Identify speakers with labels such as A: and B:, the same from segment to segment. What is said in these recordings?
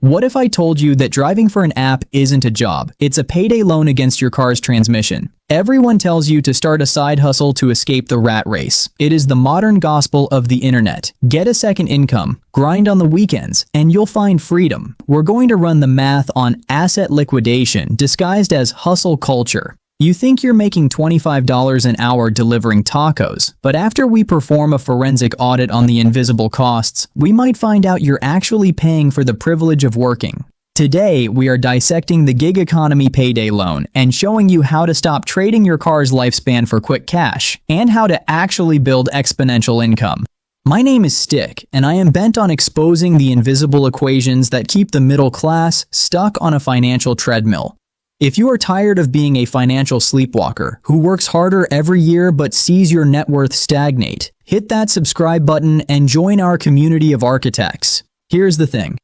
A: What if I told you that driving for an app isn't a job? It's a payday loan against your car's transmission. Everyone tells you to start a side hustle to escape the rat race. It is the modern gospel of the internet. Get a second income, grind on the weekends, and you'll find freedom. We're going to run the math on asset liquidation disguised as hustle culture. You think you're making $25 an hour delivering tacos, but after we perform a forensic audit on the invisible costs, we might find out you're actually paying for the privilege of working. Today, we are dissecting the gig economy payday loan and showing you how to stop trading your car's lifespan for quick cash and how to actually build exponential income. My name is Stick, and I am bent on exposing the invisible equations that keep the middle class stuck on a financial treadmill. If you are tired of being a financial sleepwalker who works harder every year but sees your net worth stagnate, hit that subscribe button and join our community of architects. Here's the thing.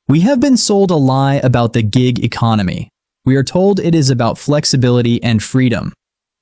A: We have been sold a lie about the gig economy. We are told it is about flexibility and freedom.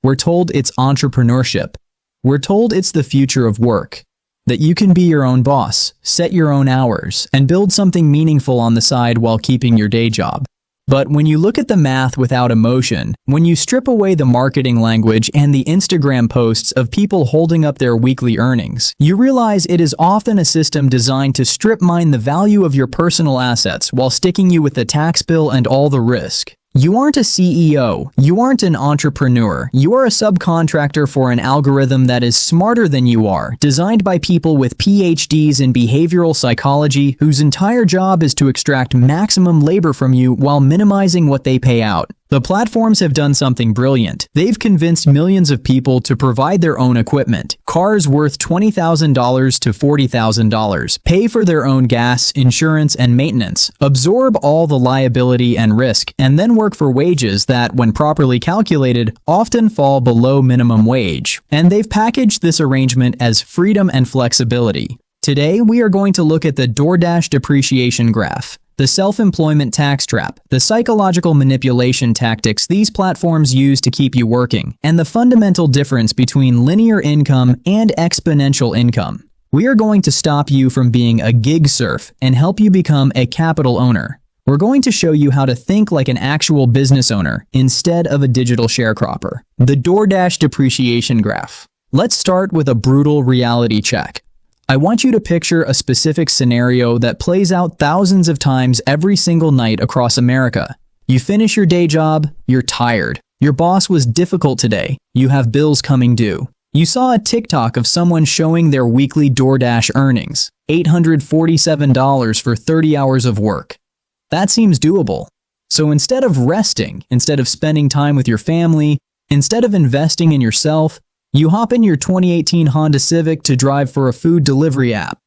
A: We're told it's entrepreneurship. We're told it's the future of work. That you can be your own boss, set your own hours, and build something meaningful on the side while keeping your day job. But when you look at the math without emotion, when you strip away the marketing language and the Instagram posts of people holding up their weekly earnings, you realize it is often a system designed to strip mine the value of your personal assets while sticking you with the tax bill and all the risk. You aren't a CEO, you aren't an entrepreneur, you are a subcontractor for an algorithm that is smarter than you are, designed by people with PhDs in behavioral psychology whose entire job is to extract maximum labor from you while minimizing what they pay out. The platforms have done something brilliant. They've convinced millions of people to provide their own equipment. Cars worth $20,000 to $40,000. Pay for their own gas, insurance, and maintenance. Absorb all the liability and risk, and then work for wages that, when properly calculated, often fall below minimum wage. And they've packaged this arrangement as freedom and flexibility. Today, we are going to look at the DoorDash Depreciation Graph, the self-employment tax trap, the psychological manipulation tactics these platforms use to keep you working, and the fundamental difference between linear income and exponential income. We are going to stop you from being a gig serf and help you become a capital owner. We're going to show you how to think like an actual business owner instead of a digital sharecropper. The DoorDash Depreciation Graph. Let's start with a brutal reality check. I want you to picture a specific scenario that plays out thousands of times every single night across America. You finish your day job, you're tired. Your boss was difficult today, you have bills coming due. You saw a TikTok of someone showing their weekly DoorDash earnings, $847 for 30 hours of work. That seems doable. So instead of resting, instead of spending time with your family, instead of investing in yourself, you hop in your 2018 Honda Civic to drive for a food delivery app.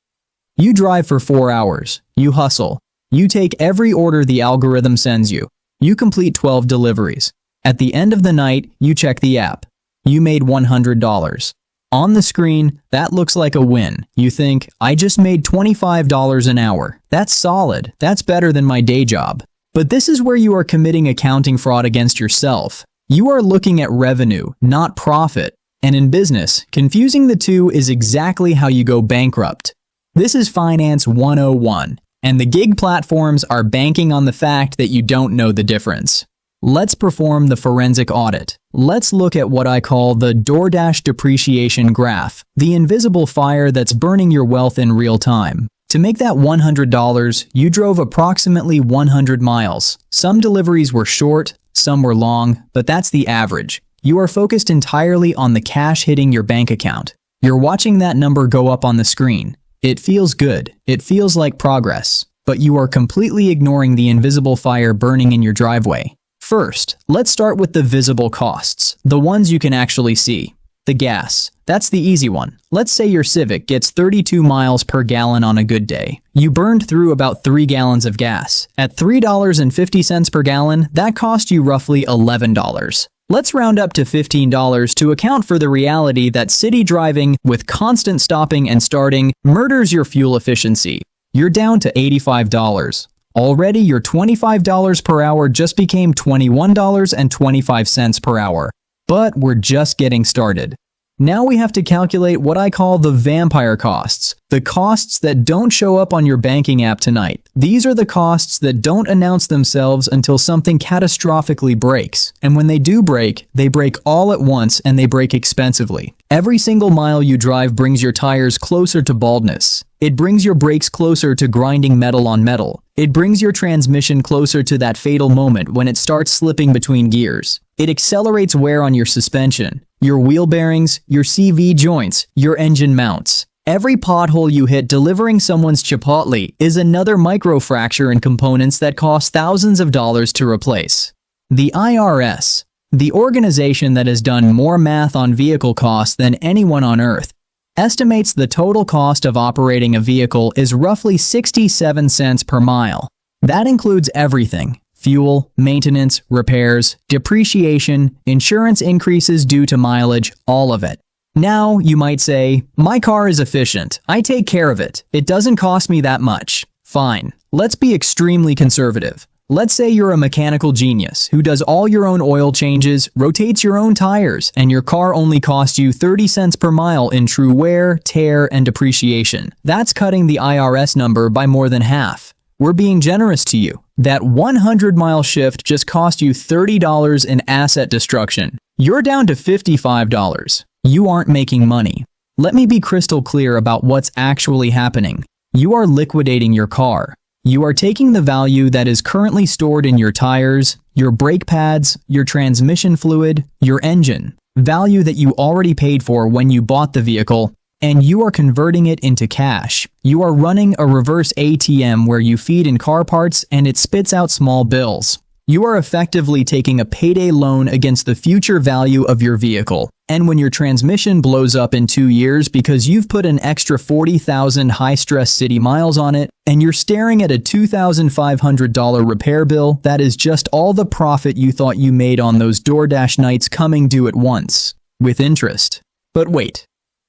A: You drive for 4 hours. You hustle. You take every order the algorithm sends you. You complete 12 deliveries. At the end of the night, you check the app. You made $100. On the screen, that looks like a win. You think, I just made $25 an hour. That's solid. That's better than my day job. But this is where you are committing accounting fraud against yourself. You are looking at revenue, not profit. And in business, confusing the two is exactly how you go bankrupt. This is Finance 101, and the gig platforms are banking on the fact that you don't know the difference. Let's perform the forensic audit. Let's look at what I call the DoorDash Depreciation Graph, the invisible fire that's burning your wealth in real time. To make that $100, you drove approximately 100 miles. Some deliveries were short, some were long, but that's the average. You are focused entirely on the cash hitting your bank account. You're watching that number go up on the screen. It feels good. It feels like progress. But you are completely ignoring the invisible fire burning in your driveway. First, let's start with the visible costs, the ones you can actually see. The gas. That's the easy one. Let's say your Civic gets 32 miles per gallon on a good day. You burned through about 3 gallons of gas. At $3.50 per gallon, that cost you roughly $11. Let's round up to $15 to account for the reality that city driving with constant stopping and starting murders your fuel efficiency. You're down to $85. Already your $25 per hour just became $21.25 per hour. But we're just getting started. Now we have to calculate what I call the vampire costs, the costs that don't show up on your banking app tonight. These are the costs that don't announce themselves until something catastrophically breaks. And when they do break, they break all at once and they break expensively. Every single mile you drive brings your tires closer to baldness. It brings your brakes closer to grinding metal on metal. It brings your transmission closer to that fatal moment when it starts slipping between gears. It accelerates wear on your suspension, your wheel bearings, your CV joints, your engine mounts. Every pothole you hit delivering someone's Chipotle is another microfracture in components that cost thousands of dollars to replace. The IRS, the organization that has done more math on vehicle costs than anyone on earth, estimates the total cost of operating a vehicle is roughly 67 cents per mile. That includes everything: fuel, maintenance, repairs, depreciation, insurance increases due to mileage, all of it. Now, you might say, my car is efficient. I take care of it. It doesn't cost me that much. Fine. Let's be extremely conservative. Let's say you're a mechanical genius who does all your own oil changes, rotates your own tires, and your car only costs you 30 cents per mile in true wear, tear, and depreciation. That's cutting the IRS number by more than half. We're being generous to you. That 100-mile shift just cost you $30 in asset destruction. You're down to $55. You aren't making money. Let me be crystal clear about what's actually happening. You are liquidating your car. You are taking the value that is currently stored in your tires, your brake pads, your transmission fluid, your engine, value that you already paid for when you bought the vehicle, and you are converting it into cash. You are running a reverse ATM where you feed in car parts and it spits out small bills. You are effectively taking a payday loan against the future value of your vehicle. And when your transmission blows up in 2 years because you've put an extra 40,000 high-stress city miles on it, and you're staring at a $2,500 repair bill, that is just all the profit you thought you made on those DoorDash nights coming due at once, with interest. But wait,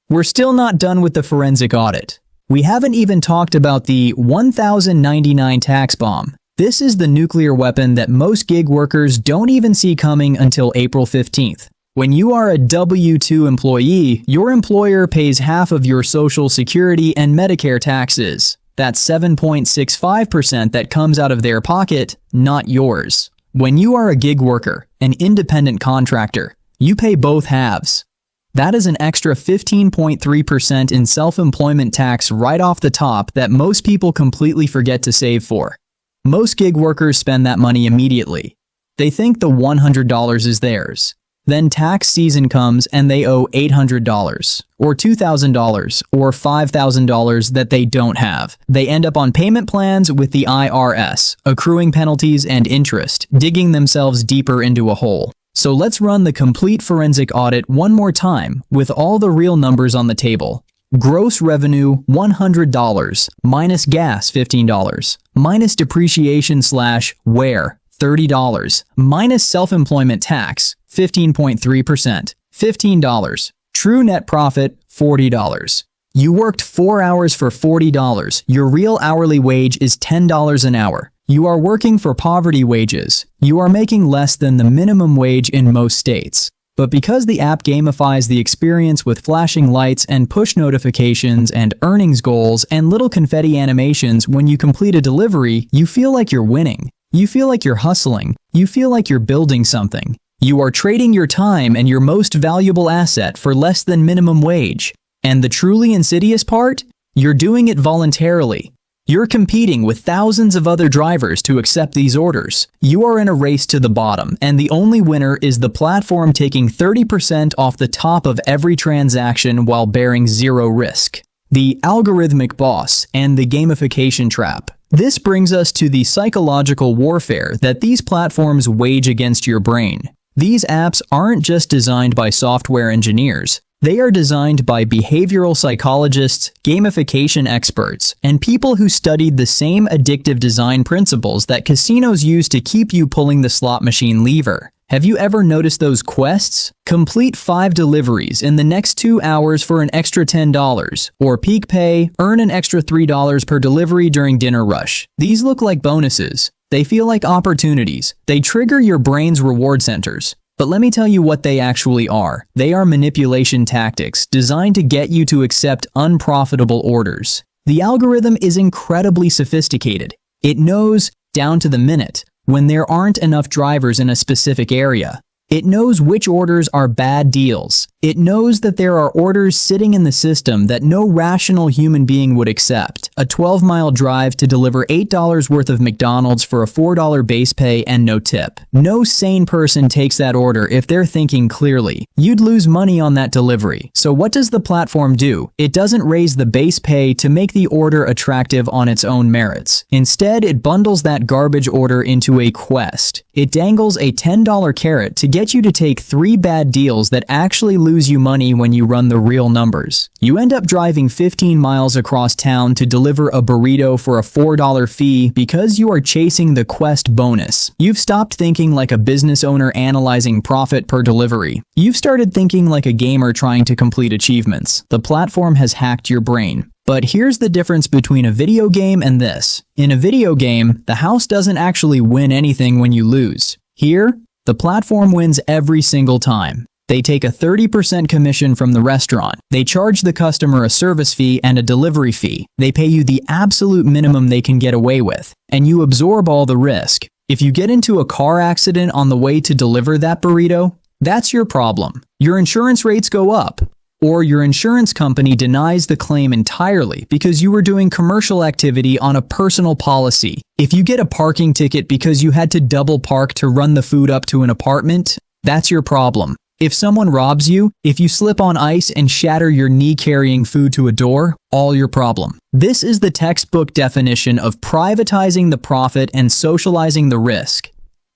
A: we're still not done with the forensic audit. We haven't even talked about the 1099 tax bomb. This is the nuclear weapon that most gig workers don't even see coming until April 15th. When you are a W-2 employee, your employer pays half of your Social Security and Medicare taxes. That's 7.65% that comes out of their pocket, not yours. When you are a gig worker, an independent contractor, you pay both halves. That is an extra 15.3% in self-employment tax right off the top that most people completely forget to save for. Most gig workers spend that money immediately. They think the $100 is theirs. Then tax season comes and they owe $800 or $2,000 or $5,000 that they don't have. They end up on payment plans with the IRS, accruing penalties and interest, digging themselves deeper into a hole. So let's run the complete forensic audit one more time with all the real numbers on the table. Gross revenue $100, minus gas $15, minus depreciation / wear $30, minus self-employment tax 15.3%, $15. True net profit $40. You worked 4 hours for $40. Your real hourly wage is $10 an hour. You are working for poverty wages. You are making less than the minimum wage in most states. But because the app gamifies the experience with flashing lights and push notifications and earnings goals and little confetti animations when you complete a delivery, you feel like you're winning. You feel like you're hustling. You feel like you're building something. You are trading your time and your most valuable asset for less than minimum wage. And the truly insidious part? You're doing it voluntarily. You're competing with thousands of other drivers to accept these orders. You are in a race to the bottom, and the only winner is the platform taking 30% off the top of every transaction while bearing zero risk. The algorithmic boss and the gamification trap. This brings us to the psychological warfare that these platforms wage against your brain. These apps aren't just designed by software engineers. They are designed by behavioral psychologists, gamification experts, and people who studied the same addictive design principles that casinos use to keep you pulling the slot machine lever. Have you ever noticed those quests? Complete 5 deliveries in the next 2 hours for an extra $10, or peak pay, earn an extra $3 per delivery during dinner rush. These look like bonuses. They feel like opportunities. They trigger your brain's reward centers. But let me tell you what they actually are. They are manipulation tactics designed to get you to accept unprofitable orders. The algorithm is incredibly sophisticated. It knows, down to the minute, when there aren't enough drivers in a specific area. It knows which orders are bad deals. It knows that there are orders sitting in the system that no rational human being would accept. A 12-mile drive to deliver $8 worth of McDonald's for a $4 base pay and no tip. No sane person takes that order if they're thinking clearly. You'd lose money on that delivery. So what does the platform do? It doesn't raise the base pay to make the order attractive on its own merits. Instead, it bundles that garbage order into a quest. It dangles a $10 carrot to get you to take 3 bad deals that actually lose you money when you run the real numbers. You end up driving 15 miles across town to deliver a burrito for a $4 fee because you are chasing the quest bonus. You've stopped thinking like a business owner analyzing profit per delivery. You've started thinking like a gamer trying to complete achievements. The platform has hacked your brain. But here's the difference between a video game and this. In a video game, the house doesn't actually win anything when you lose. Here, the platform wins every single time. They take a 30% commission from the restaurant. They charge the customer a service fee and a delivery fee. They pay you the absolute minimum they can get away with, and you absorb all the risk. If you get into a car accident on the way to deliver that burrito, that's your problem. Your insurance rates go up. Or your insurance company denies the claim entirely because you were doing commercial activity on a personal policy. If you get a parking ticket because you had to double park to run the food up to an apartment, that's your problem. If someone robs you, if you slip on ice and shatter your knee carrying food to a door, all your problem. This is the textbook definition of privatizing the profit and socializing the risk.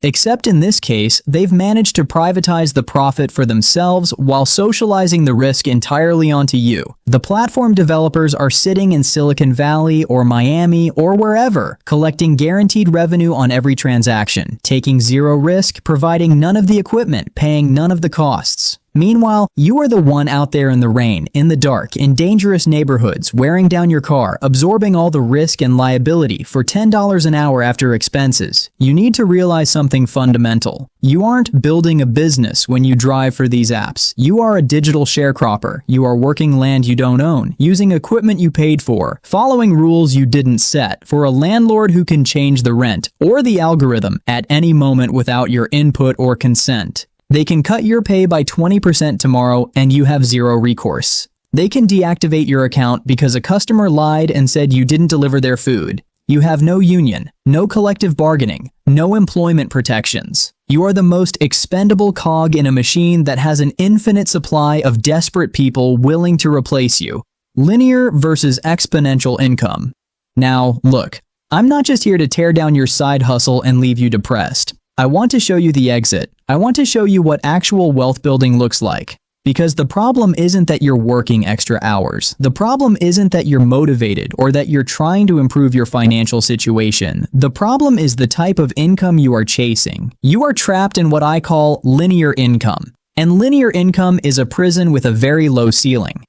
A: Except in this case, they've managed to privatize the profit for themselves while socializing the risk entirely onto you. The platform developers are sitting in Silicon Valley or Miami or wherever, collecting guaranteed revenue on every transaction, taking zero risk, providing none of the equipment, paying none of the costs. Meanwhile, you are the one out there in the rain, in the dark, in dangerous neighborhoods, wearing down your car, absorbing all the risk and liability for $10 an hour after expenses. You need to realize something fundamental. You aren't building a business when you drive for these apps. You are a digital sharecropper. You are working land you don't own, using equipment you paid for, following rules you didn't set, for a landlord who can change the rent or the algorithm at any moment without your input or consent. They can cut your pay by 20% tomorrow and you have zero recourse. They can deactivate your account because a customer lied and said you didn't deliver their food. You have no union, no collective bargaining, no employment protections. You are the most expendable cog in a machine that has an infinite supply of desperate people willing to replace you. Linear versus exponential income. Now, look, I'm not just here to tear down your side hustle and leave you depressed. I want to show you the exit. I want to show you what actual wealth building looks like. Because the problem isn't that you're working extra hours. The problem isn't that you're motivated or that you're trying to improve your financial situation. The problem is the type of income you are chasing. You are trapped in what I call linear income. And linear income is a prison with a very low ceiling.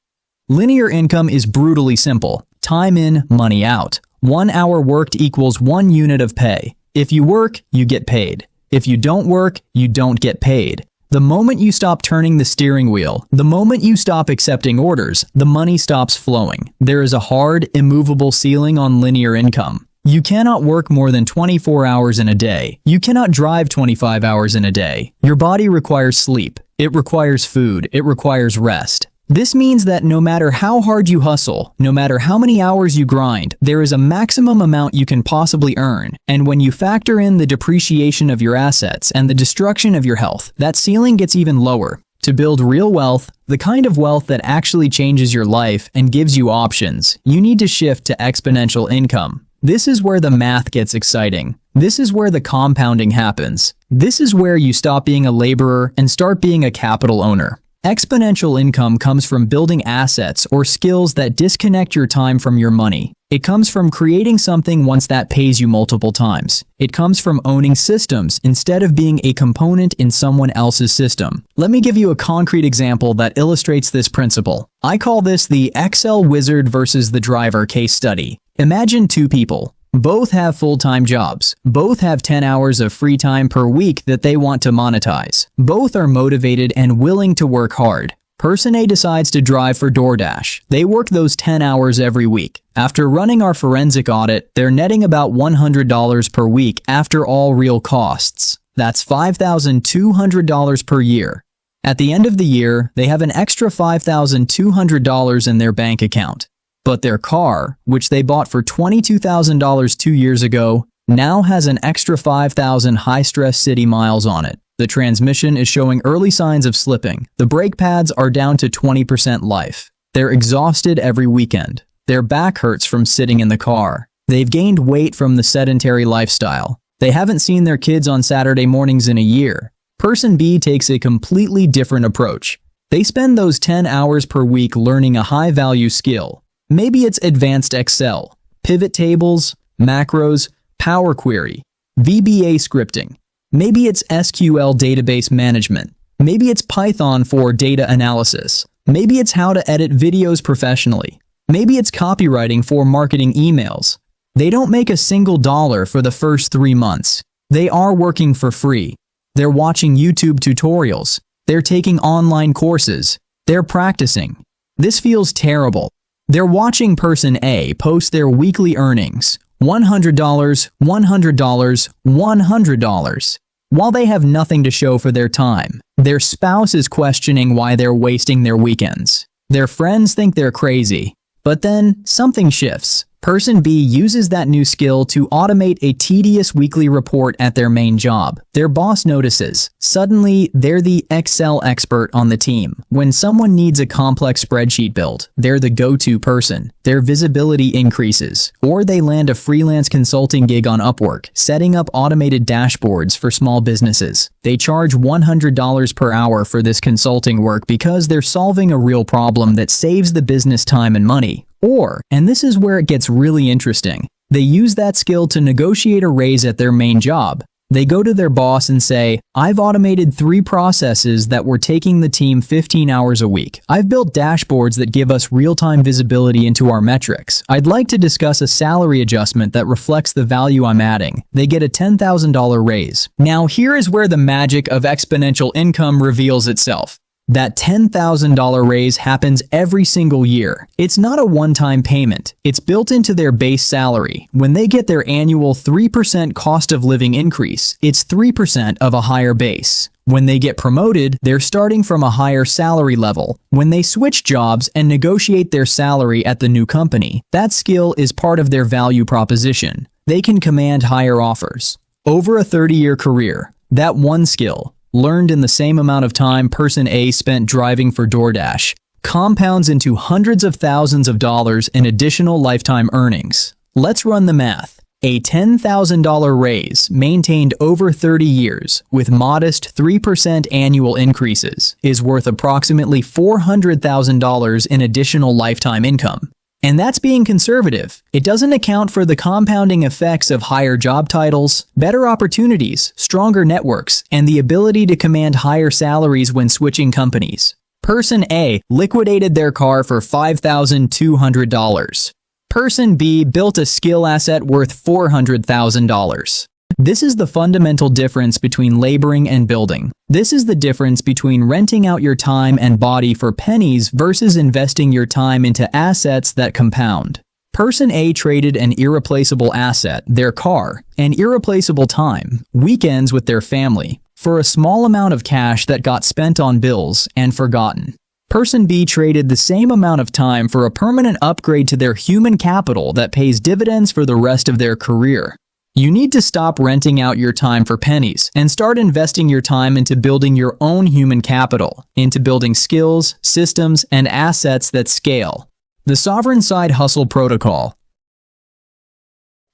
A: Linear income is brutally simple. Time in, money out. 1 hour worked equals 1 unit of pay. If you work, you get paid. If you don't work, you don't get paid. The moment you stop turning the steering wheel, the moment you stop accepting orders, the money stops flowing. There is a hard, immovable ceiling on linear income. You cannot work more than 24 hours in a day. You cannot drive 25 hours in a day. Your body requires sleep. It requires food. It requires rest. This means that no matter how hard you hustle, no matter how many hours you grind, there is a maximum amount you can possibly earn. And when you factor in the depreciation of your assets and the destruction of your health, that ceiling gets even lower. To build real wealth, the kind of wealth that actually changes your life and gives you options, you need to shift to exponential income. This is where the math gets exciting. This is where the compounding happens. This is where you stop being a laborer and start being a capital owner. Exponential income comes from building assets or skills that disconnect your time from your money. It comes from creating something once that pays you multiple times. It comes from owning systems instead of being a component in someone else's system. Let me give you a concrete example that illustrates this principle. I call this the Excel wizard versus the driver case study. Imagine two people. Both have full-time jobs. Both have 10 hours of free time per week that they want to monetize. Both are motivated and willing to work hard. Person A decides to drive for DoorDash. They work those 10 hours every week. After running our forensic audit, they're netting about $100 per week after all real costs. That's $5,200 per year. At the end of the year, they have an extra $5,200 in their bank account. But their car, which they bought for $22,000 2 years ago, now has an extra 5,000 high-stress city miles on it. The transmission is showing early signs of slipping. The brake pads are down to 20% life. They're exhausted every weekend. Their back hurts from sitting in the car. They've gained weight from the sedentary lifestyle. They haven't seen their kids on Saturday mornings in a year. Person B takes a completely different approach. They spend those 10 hours per week learning a high-value skill. Maybe it's advanced Excel, pivot tables, macros, Power Query, VBA scripting. Maybe it's SQL database management. Maybe it's Python for data analysis. Maybe it's how to edit videos professionally. Maybe it's copywriting for marketing emails. They don't make a single dollar for the first 3 months. They are working for free. They're watching YouTube tutorials. They're taking online courses. They're practicing. This feels terrible. They're watching Person A post their weekly earnings. $100, $100, $100. While they have nothing to show for their time, their spouse is questioning why they're wasting their weekends. Their friends think they're crazy. But then, something shifts. Person B uses that new skill to automate a tedious weekly report at their main job. Their boss notices. Suddenly, they're the Excel expert on the team. When someone needs a complex spreadsheet built, they're the go-to person. Their visibility increases. Or they land a freelance consulting gig on Upwork, setting up automated dashboards for small businesses. They charge $100 per hour for this consulting work because they're solving a real problem that saves the business time and money. Or, and this is where it gets really interesting, they use that skill to negotiate a raise at their main job. They go to their boss and say, "I've automated 3 processes that were taking the team 15 hours a week. I've built dashboards that give us real-time visibility into our metrics. I'd like to discuss a salary adjustment that reflects the value I'm adding." They get a $10,000 raise. Now here is where the magic of exponential income reveals itself. That $10,000 raise happens every single year. It's not a one-time payment. It's built into their base salary. When they get their annual 3% cost of living increase, it's 3% of a higher base. When they get promoted, they're starting from a higher salary level. When they switch jobs and negotiate their salary at the new company, that skill is part of their value proposition. They can command higher offers. Over a 30-year career, that one skill, learned in the same amount of time Person A spent driving for DoorDash, compounds into hundreds of thousands of dollars in additional lifetime earnings. Let's run the math. A $10,000 raise maintained over 30 years with modest 3% annual increases is worth approximately $400,000 in additional lifetime income. And that's being conservative. It doesn't account for the compounding effects of higher job titles, better opportunities, stronger networks, and the ability to command higher salaries when switching companies. Person A liquidated their car for $5,200. Person B built a skill asset worth $400,000. This is the fundamental difference between laboring and building. This is the difference between renting out your time and body for pennies versus investing your time into assets that compound. Person A traded an irreplaceable asset, their car, and irreplaceable time, weekends with their family, for a small amount of cash that got spent on bills and forgotten. Person B traded the same amount of time for a permanent upgrade to their human capital that pays dividends for the rest of their career. You need to stop renting out your time for pennies and start investing your time into building your own human capital, into building skills, systems, and assets that scale. The Sovereign Side Hustle Protocol.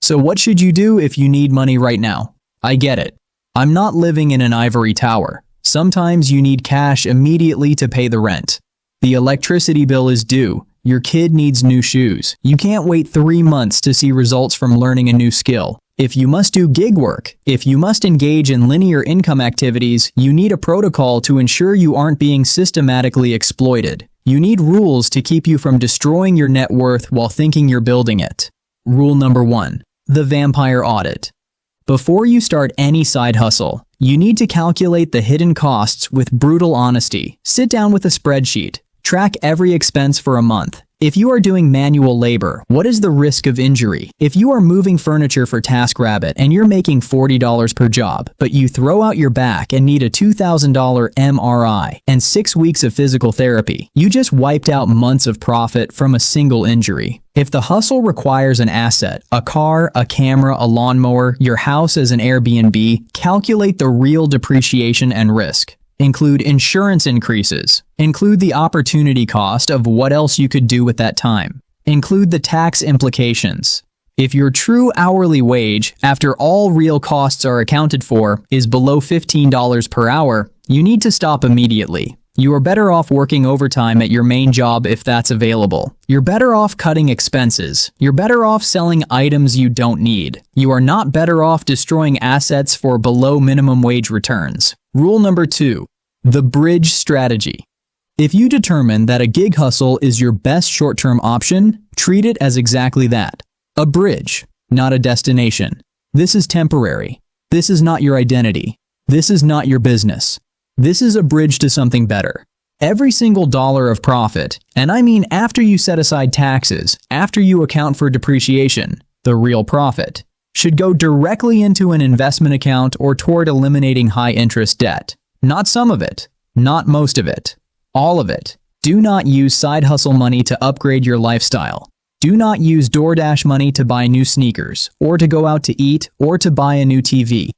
A: So what should you do if you need money right now? I get it. I'm not living in an ivory tower. Sometimes you need cash immediately to pay the rent. The electricity bill is due. Your kid needs new shoes. You can't wait 3 months to see results from learning a new skill. If you must do gig work, if you must engage in linear income activities, you need a protocol to ensure you aren't being systematically exploited. You need rules to keep you from destroying your net worth while thinking you're building it. Rule number 1. The vampire audit. Before you start any side hustle, you need to calculate the hidden costs with brutal honesty. Sit down with a spreadsheet. Track every expense for a month. If you are doing manual labor, what is the risk of injury? If you are moving furniture for TaskRabbit and you're making $40 per job, but you throw out your back and need a $2,000 MRI and 6 weeks of physical therapy, you just wiped out months of profit from a single injury. If the hustle requires an asset, a car, a camera, a lawnmower, your house as an Airbnb, calculate the real depreciation and risk. Include insurance increases. Include the opportunity cost of what else you could do with that time. Include the tax implications. If your true hourly wage, after all real costs are accounted for, is below $15 per hour, you need to stop immediately. You are better off working overtime at your main job if that's available. You're better off cutting expenses. You're better off selling items you don't need. You are not better off destroying assets for below minimum wage returns. Rule number 2. The bridge strategy. If you determine that a gig hustle is your best short-term option, treat it as exactly that. A bridge, not a destination. This is temporary. This is not your identity. This is not your business. This is a bridge to something better. Every single dollar of profit, and I mean after you set aside taxes, after you account for depreciation, the real profit, should go directly into an investment account or toward eliminating high-interest debt. Not some of it, not most of it, all of it. Do not use side hustle money to upgrade your lifestyle. Do not use DoorDash money to buy new sneakers, or to go out to eat, or to buy a new TV.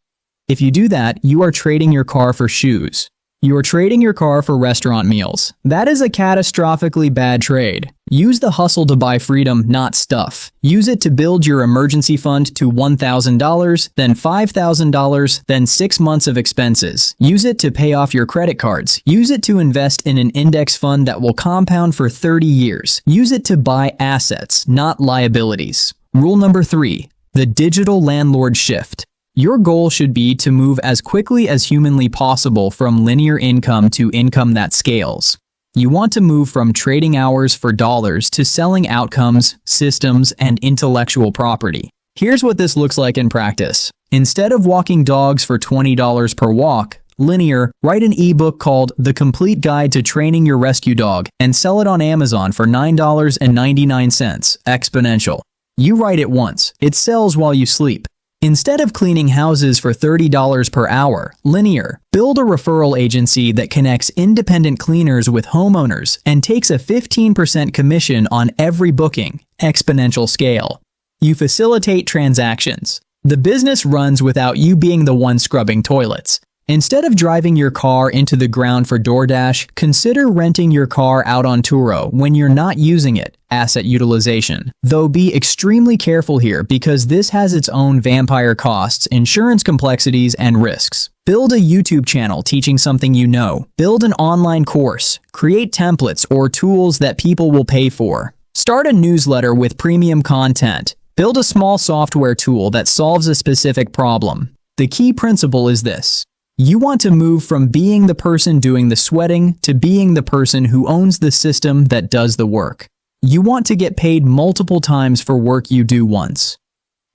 A: If you do that, you are trading your car for shoes. You are trading your car for restaurant meals. That is a catastrophically bad trade. Use the hustle to buy freedom, not stuff. Use it to build your emergency fund to $1,000, then $5,000, then 6 months of expenses. Use it to pay off your credit cards. Use it to invest in an index fund that will compound for 30 years. Use it to buy assets, not liabilities. Rule number 3. The digital landlord shift. Your goal should be to move as quickly as humanly possible from linear income to income that scales. You want to move from trading hours for dollars to selling outcomes, systems, and intellectual property. Here's what this looks like in practice. Instead of walking dogs for $20 per walk, linear, write an ebook called The Complete Guide to Training Your Rescue Dog and sell it on Amazon for $9.99, exponential. You write it once, it sells while you sleep. Instead of cleaning houses for $30 per hour, linear, build a referral agency that connects independent cleaners with homeowners and takes a 15% commission on every booking, exponential scale. You facilitate transactions. The business runs without you being the one scrubbing toilets. Instead of driving your car into the ground for DoorDash, consider renting your car out on Turo when you're not using it, asset utilization. Though be extremely careful here because this has its own vampire costs, insurance complexities, and risks. Build a YouTube channel teaching something you know. Build an online course. Create templates or tools that people will pay for. Start a newsletter with premium content. Build a small software tool that solves a specific problem. The key principle is this. You want to move from being the person doing the sweating to being the person who owns the system that does the work. You want to get paid multiple times for work you do once.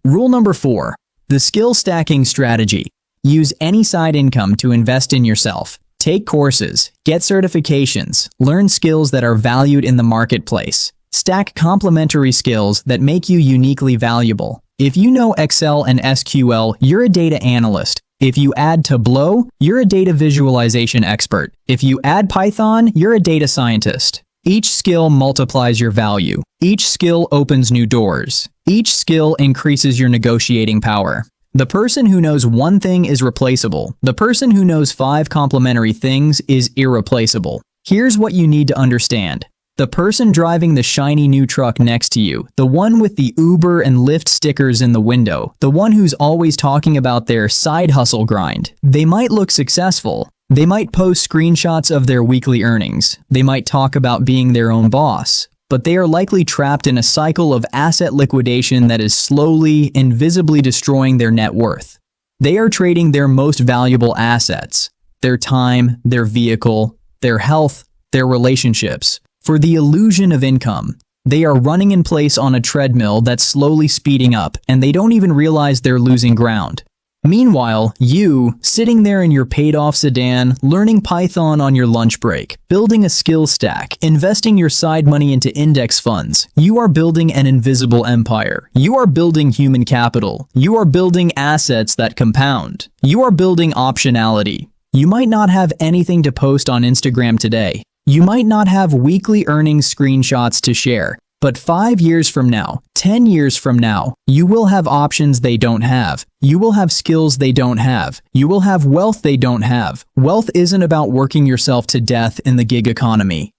A: Rule number 4. The skill stacking strategy. Use any side income to invest in yourself. Take courses, get certifications, learn skills that are valued in the marketplace. Stack complementary skills that make you uniquely valuable. If you know Excel and SQL, you're a data analyst. If you add Tableau, you're a data visualization expert. If you add Python, you're a data scientist. Each skill multiplies your value. Each skill opens new doors. Each skill increases your negotiating power. The person who knows one thing is replaceable. The person who knows 5 complementary things is irreplaceable. Here's what you need to understand. The person driving the shiny new truck next to you, the one with the Uber and Lyft stickers in the window, the one who's always talking about their side hustle grind. They might look successful. They might post screenshots of their weekly earnings. They might talk about being their own boss. But they are likely trapped in a cycle of asset liquidation that is slowly, invisibly destroying their net worth. They are trading their most valuable assets, their time, their vehicle, their health, their relationships, for the illusion of income. They are running in place on a treadmill that's slowly speeding up, and they don't even realize they're losing ground. Meanwhile, you, sitting there in your paid-off sedan, learning Python on your lunch break, building a skill stack, investing your side money into index funds, you are building an invisible empire. You are building human capital. You are building assets that compound. You are building optionality. You might not have anything to post on Instagram today. You might not have weekly earnings screenshots to share. But 5 years from now, 10 years from now, you will have options they don't have. You will have skills they don't have. You will have wealth they don't have. Wealth isn't about working yourself to death in the gig economy.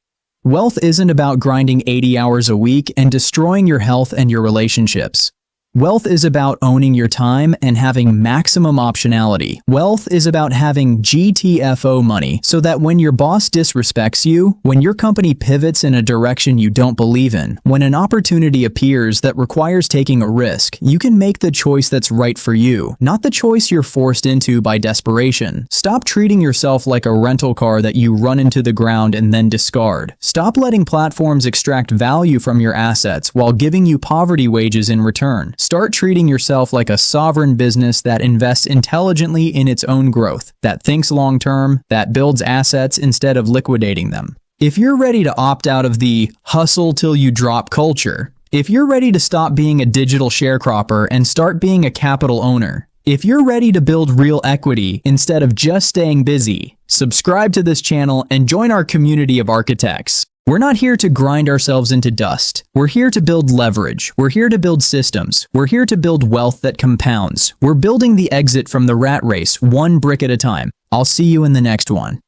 A: Wealth isn't about grinding 80 hours a week and destroying your health and your relationships. Wealth is about owning your time and having maximum optionality. Wealth is about having GTFO money so that when your boss disrespects you, when your company pivots in a direction you don't believe in, when an opportunity appears that requires taking a risk, you can make the choice that's right for you, not the choice you're forced into by desperation. Stop treating yourself like a rental car that you run into the ground and then discard. Stop letting platforms extract value from your assets while giving you poverty wages in return. Start treating yourself like a sovereign business that invests intelligently in its own growth, that thinks long-term, that builds assets instead of liquidating them. If you're ready to opt out of the hustle till you drop culture, if you're ready to stop being a digital sharecropper and start being a capital owner, if you're ready to build real equity instead of just staying busy, subscribe to this channel and join our community of architects. We're not here to grind ourselves into dust. We're here to build leverage. We're here to build systems. We're here to build wealth that compounds. We're building the exit from the rat race, one brick at a time. I'll see you in the next one.